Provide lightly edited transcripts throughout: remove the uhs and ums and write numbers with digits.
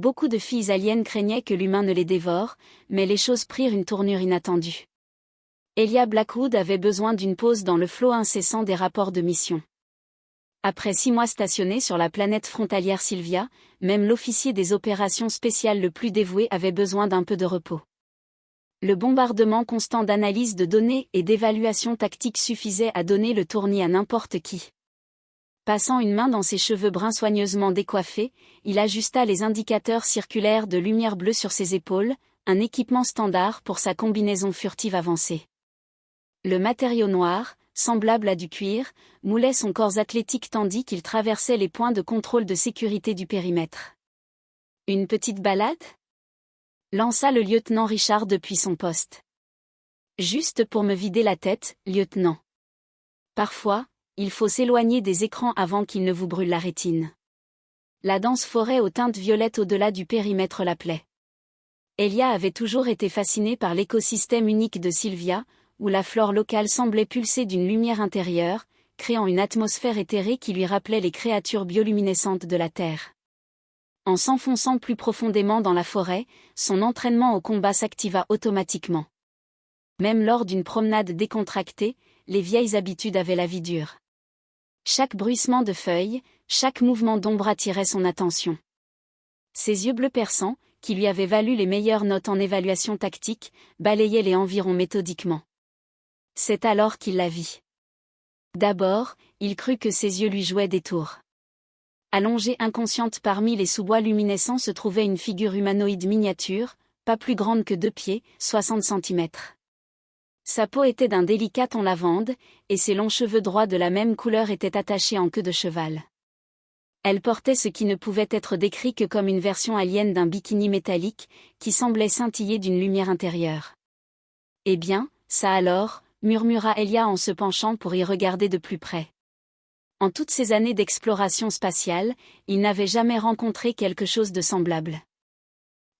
Beaucoup de filles aliens craignaient que l'humain ne les dévore, mais les choses prirent une tournure inattendue. Elia Blackwood avait besoin d'une pause dans le flot incessant des rapports de mission. Après 6 mois stationnés sur la planète frontalière Sylvia, même l'officier des opérations spéciales le plus dévoué avait besoin d'un peu de repos. Le bombardement constant d'analyse de données et d'évaluation tactique suffisait à donner le tournis à n'importe qui. Passant une main dans ses cheveux bruns soigneusement décoiffés, il ajusta les indicateurs circulaires de lumière bleue sur ses épaules, un équipement standard pour sa combinaison furtive avancée. Le matériau noir, semblable à du cuir, moulait son corps athlétique tandis qu'il traversait les points de contrôle de sécurité du périmètre. « Une petite balade ?» lança le lieutenant Richard depuis son poste. « Juste pour me vider la tête, lieutenant. Parfois, il faut s'éloigner des écrans avant qu'ils ne vous brûlent la rétine. » La dense forêt aux teintes violettes au-delà du périmètre l'appelait. Elia avait toujours été fascinée par l'écosystème unique de Sylvia, où la flore locale semblait pulser d'une lumière intérieure, créant une atmosphère éthérée qui lui rappelait les créatures bioluminescentes de la Terre. En s'enfonçant plus profondément dans la forêt, son entraînement au combat s'activa automatiquement. Même lors d'une promenade décontractée, les vieilles habitudes avaient la vie dure. Chaque bruissement de feuilles, chaque mouvement d'ombre attirait son attention. Ses yeux bleus perçants, qui lui avaient valu les meilleures notes en évaluation tactique, balayaient les environs méthodiquement. C'est alors qu'il la vit. D'abord, il crut que ses yeux lui jouaient des tours. Allongée inconsciente parmi les sous-bois luminescents se trouvait une figure humanoïde miniature, pas plus grande que 2 pieds, 60 centimètres. Sa peau était d'un délicat ton lavande, et ses longs cheveux droits de la même couleur étaient attachés en queue de cheval. Elle portait ce qui ne pouvait être décrit que comme une version alien d'un bikini métallique, qui semblait scintiller d'une lumière intérieure. « Eh bien, ça alors », murmura Elia en se penchant pour y regarder de plus près. En toutes ces années d'exploration spatiale, il n'avait jamais rencontré quelque chose de semblable.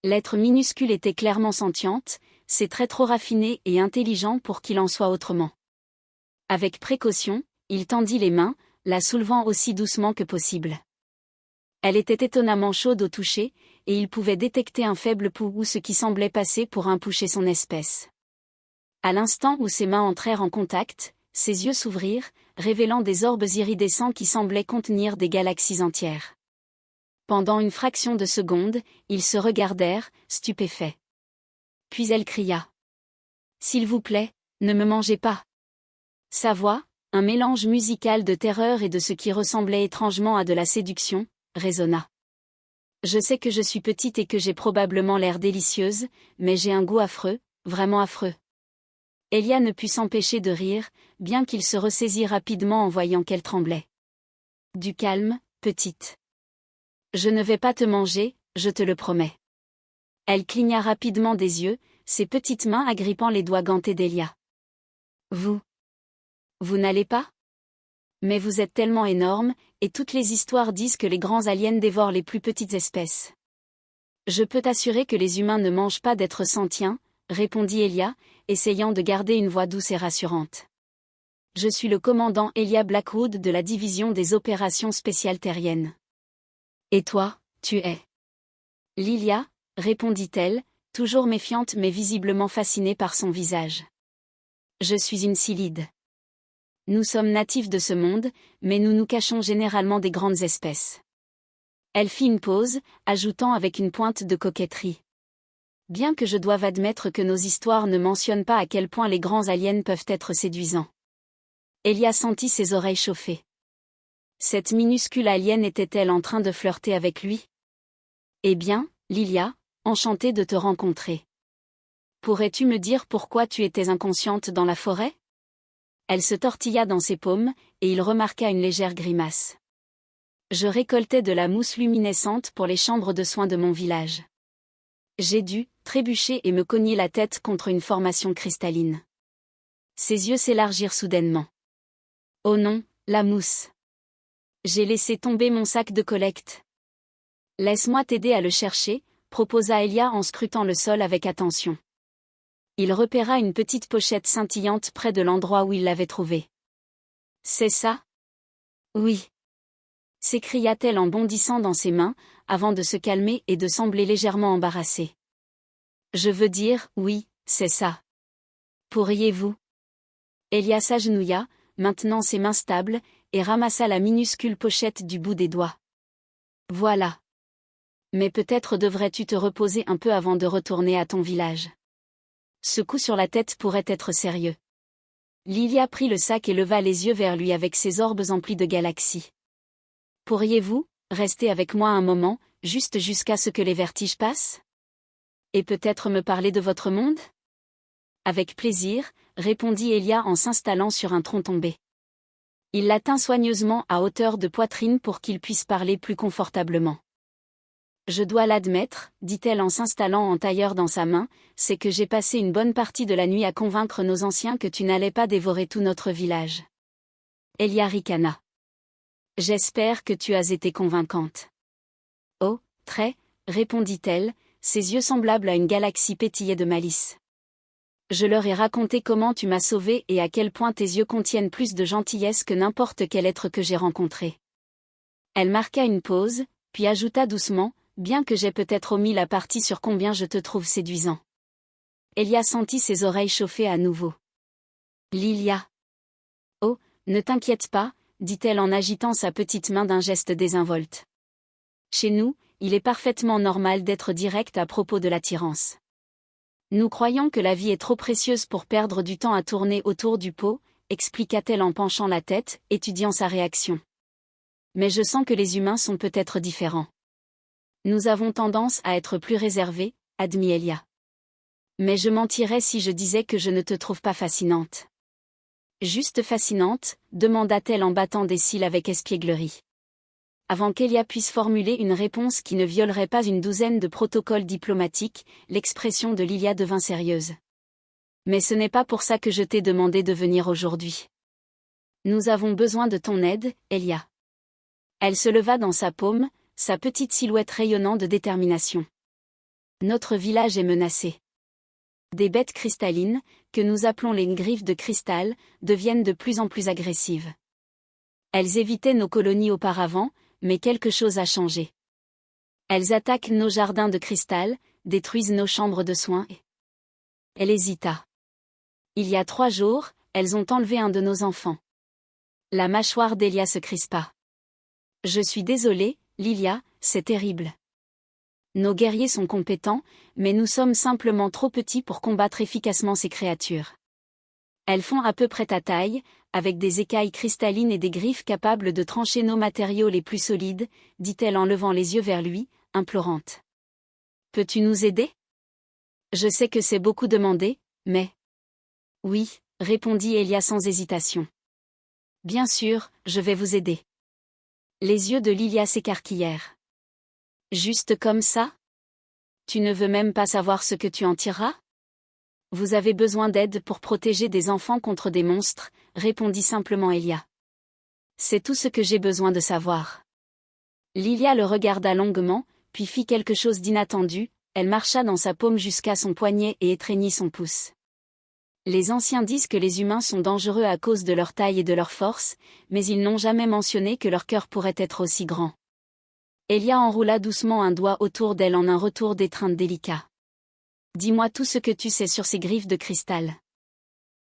L'être minuscule était clairement sentiente, ses traits trop raffinés et intelligents pour qu'il en soit autrement. Avec précaution, il tendit les mains, la soulevant aussi doucement que possible. Elle était étonnamment chaude au toucher, et il pouvait détecter un faible pouls ou ce qui semblait passer pour un pouls chez son espèce. À l'instant où ses mains entrèrent en contact, ses yeux s'ouvrirent, révélant des orbes iridescents qui semblaient contenir des galaxies entières. Pendant une fraction de seconde, ils se regardèrent, stupéfaits. Puis elle cria. « S'il vous plaît, ne me mangez pas !» Sa voix, un mélange musical de terreur et de ce qui ressemblait étrangement à de la séduction, résonna. « Je sais que je suis petite et que j'ai probablement l'air délicieuse, mais j'ai un goût affreux, vraiment affreux. » Elia ne put s'empêcher de rire, bien qu'il se ressaisit rapidement en voyant qu'elle tremblait. « Du calme, petite. Je ne vais pas te manger, je te le promets. » Elle cligna rapidement des yeux, ses petites mains agrippant les doigts gantés d'Elia. « Vous n'allez pas ? Mais vous êtes tellement énorme, et toutes les histoires disent que les grands aliens dévorent les plus petites espèces. »« Je peux t'assurer que les humains ne mangent pas d'êtres sentients, » répondit Elia, essayant de garder une voix douce et rassurante. « Je suis le commandant Elia Blackwood de la division des opérations spéciales terriennes. »« Et toi, tu es ?» Lilia, répondit-elle, toujours méfiante mais visiblement fascinée par son visage. « Je suis une Silide. Nous sommes natifs de ce monde, mais nous nous cachons généralement des grandes espèces. » Elle fit une pause, ajoutant avec une pointe de coquetterie. « Bien que je doive admettre que nos histoires ne mentionnent pas à quel point les grands aliens peuvent être séduisants. » Elia sentit ses oreilles chauffer. Cette minuscule alien était-elle en train de flirter avec lui ? « Eh bien, Lilia, enchantée de te rencontrer. Pourrais-tu me dire pourquoi tu étais inconsciente dans la forêt ? » Elle se tortilla dans ses paumes, et il remarqua une légère grimace. « Je récoltais de la mousse luminescente pour les chambres de soins de mon village. J'ai dû trébucher et me cogner la tête contre une formation cristalline. » Ses yeux s'élargirent soudainement. « Oh non, la mousse. J'ai laissé tomber mon sac de collecte. »« Laisse-moi t'aider à le chercher, » proposa Elia en scrutant le sol avec attention. Il repéra une petite pochette scintillante près de l'endroit où il l'avait trouvée. « C'est ça ? » « Oui. » s'écria-t-elle en bondissant dans ses mains, avant de se calmer et de sembler légèrement embarrassée. Je veux dire, oui, c'est ça. Pourriez-vous? Elia s'agenouilla, maintenant ses mains stables, et ramassa la minuscule pochette du bout des doigts. Voilà. Mais peut-être devrais-tu te reposer un peu avant de retourner à ton village. Ce coup sur la tête pourrait être sérieux. Lilia prit le sac et leva les yeux vers lui avec ses orbes emplis de galaxies. Pourriez-vous rester avec moi un moment, juste jusqu'à ce que les vertiges passent? Et peut-être me parler de votre monde? Avec plaisir, répondit Elia en s'installant sur un tronc tombé. Il la tint soigneusement à hauteur de poitrine pour qu'il puisse parler plus confortablement. Je dois l'admettre, dit-elle en s'installant en tailleur dans sa main, c'est que j'ai passé une bonne partie de la nuit à convaincre nos anciens que tu n'allais pas dévorer tout notre village. Elia ricana. J'espère que tu as été convaincante. Oh, très, répondit-elle, ses yeux semblables à une galaxie pétillaient de malice. Je leur ai raconté comment tu m'as sauvée et à quel point tes yeux contiennent plus de gentillesse que n'importe quel être que j'ai rencontré. Elle marqua une pause, puis ajouta doucement, bien que j'ai peut-être omis la partie sur combien je te trouve séduisant. Elia sentit ses oreilles chauffer à nouveau. Lilia. Oh, ne t'inquiète pas, dit-elle en agitant sa petite main d'un geste désinvolte. Chez nous, il est parfaitement normal d'être direct à propos de l'attirance. Nous croyons que la vie est trop précieuse pour perdre du temps à tourner autour du pot, expliqua-t-elle en penchant la tête, étudiant sa réaction. Mais je sens que les humains sont peut-être différents. Nous avons tendance à être plus réservés, admit Elia. Mais je mentirais si je disais que je ne te trouve pas fascinante. Juste fascinante, demanda-t-elle en battant des cils avec espièglerie. Avant qu'Elia puisse formuler une réponse qui ne violerait pas une douzaine de protocoles diplomatiques, l'expression de Lilia devint sérieuse. Mais ce n'est pas pour ça que je t'ai demandé de venir aujourd'hui. Nous avons besoin de ton aide, Elia. Elle se leva dans sa paume, sa petite silhouette rayonnant de détermination. Notre village est menacé. Des bêtes cristallines, que nous appelons les griffes de cristal, deviennent de plus en plus agressives. Elles évitaient nos colonies auparavant, mais quelque chose a changé. Elles attaquent nos jardins de cristal, détruisent nos chambres de soins et... Elle hésita. Il y a 3 jours, elles ont enlevé un de nos enfants. La mâchoire d'Elia se crispa. Je suis désolée, Lilia, c'est terrible. Nos guerriers sont compétents, mais nous sommes simplement trop petits pour combattre efficacement ces créatures. Elles font à peu près ta taille, avec des écailles cristallines et des griffes capables de trancher nos matériaux les plus solides, dit-elle en levant les yeux vers lui, implorante. Peux-tu nous aider? Je sais que c'est beaucoup demandé, mais... Oui, répondit Elia sans hésitation. Bien sûr, je vais vous aider. Les yeux de Lilia s'écarquillèrent. Juste comme ça? Tu ne veux même pas savoir ce que tu en tireras? Vous avez besoin d'aide pour protéger des enfants contre des monstres, répondit simplement Elia. C'est tout ce que j'ai besoin de savoir. Lilia le regarda longuement, puis fit quelque chose d'inattendu, elle marcha dans sa paume jusqu'à son poignet et étreignit son pouce. Les anciens disent que les humains sont dangereux à cause de leur taille et de leur force, mais ils n'ont jamais mentionné que leur cœur pourrait être aussi grand. Elia enroula doucement un doigt autour d'elle en un retour d'étreinte délicat. Dis-moi tout ce que tu sais sur ces griffes de cristal.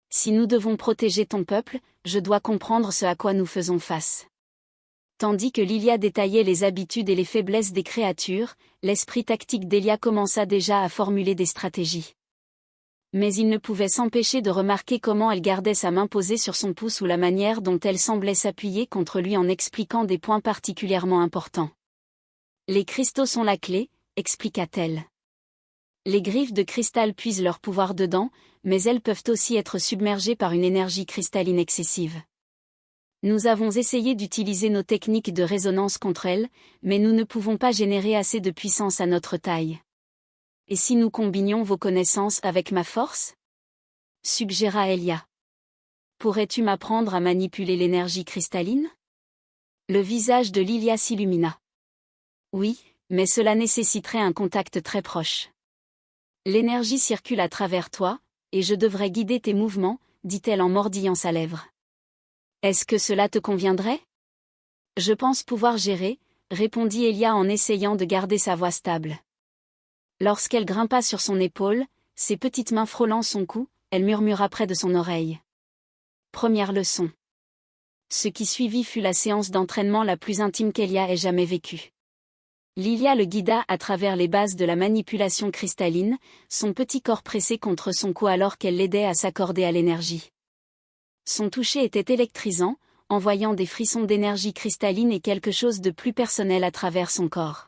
Si nous devons protéger ton peuple, je dois comprendre ce à quoi nous faisons face. Tandis que Lilia détaillait les habitudes et les faiblesses des créatures, l'esprit tactique d'Elia commença déjà à formuler des stratégies. Mais il ne pouvait s'empêcher de remarquer comment elle gardait sa main posée sur son pouce ou la manière dont elle semblait s'appuyer contre lui en expliquant des points particulièrement importants. Les cristaux sont la clé, expliqua-t-elle. Les griffes de cristal puisent leur pouvoir dedans, mais elles peuvent aussi être submergées par une énergie cristalline excessive. Nous avons essayé d'utiliser nos techniques de résonance contre elles, mais nous ne pouvons pas générer assez de puissance à notre taille. Et si nous combinions vos connaissances avec ma force? Suggéra Elia. Pourrais-tu m'apprendre à manipuler l'énergie cristalline? Le visage de Lilia s'illumina. Oui, mais cela nécessiterait un contact très proche. L'énergie circule à travers toi, et je devrais guider tes mouvements, dit-elle en mordillant sa lèvre. Est-ce que cela te conviendrait? Je pense pouvoir gérer, répondit Elia en essayant de garder sa voix stable. Lorsqu'elle grimpa sur son épaule, ses petites mains frôlant son cou, elle murmura près de son oreille. Première leçon. Ce qui suivit fut la séance d'entraînement la plus intime qu'Elia ait jamais vécue. Lilia le guida à travers les bases de la manipulation cristalline, son petit corps pressé contre son cou alors qu'elle l'aidait à s'accorder à l'énergie. Son toucher était électrisant, envoyant des frissons d'énergie cristalline et quelque chose de plus personnel à travers son corps.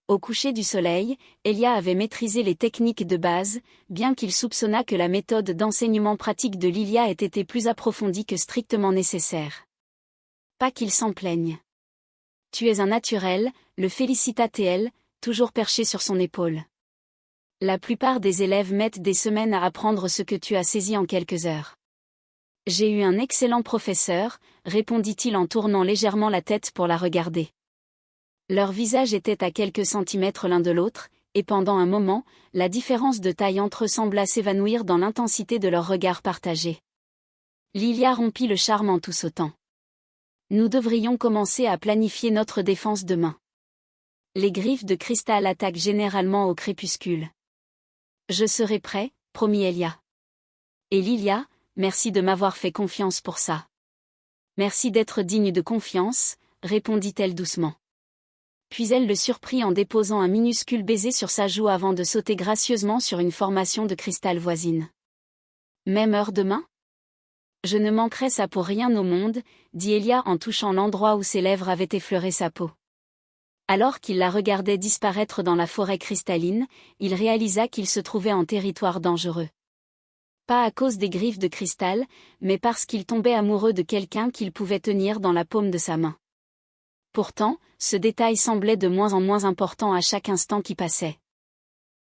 Au coucher du soleil, Elia avait maîtrisé les techniques de base, bien qu'il soupçonnât que la méthode d'enseignement pratique de Lilia ait été plus approfondie que strictement nécessaire. Pas qu'il s'en plaigne. Tu es un naturel, le félicita TL, toujours perché sur son épaule. La plupart des élèves mettent des semaines à apprendre ce que tu as saisi en quelques heures. J'ai eu un excellent professeur, répondit-il en tournant légèrement la tête pour la regarder. Leurs visages étaient à quelques centimètres l'un de l'autre, et pendant un moment, la différence de taille entre eux sembla s'évanouir dans l'intensité de leurs regards partagés. Lilia rompit le charme en tout sautant. Nous devrions commencer à planifier notre défense demain. Les griffes de cristal attaquent généralement au crépuscule. Je serai prêt, promit Elia. Et Lilia, merci de m'avoir fait confiance pour ça. Merci d'être digne de confiance, répondit-elle doucement. Puis elle le surprit en déposant un minuscule baiser sur sa joue avant de sauter gracieusement sur une formation de cristal voisine. Même heure demain ? Je ne manquerai ça pour rien au monde, dit Elia en touchant l'endroit où ses lèvres avaient effleuré sa peau. Alors qu'il la regardait disparaître dans la forêt cristalline, il réalisa qu'il se trouvait en territoire dangereux. Pas à cause des griffes de cristal, mais parce qu'il tombait amoureux de quelqu'un qu'il pouvait tenir dans la paume de sa main. Pourtant, ce détail semblait de moins en moins important à chaque instant qui passait.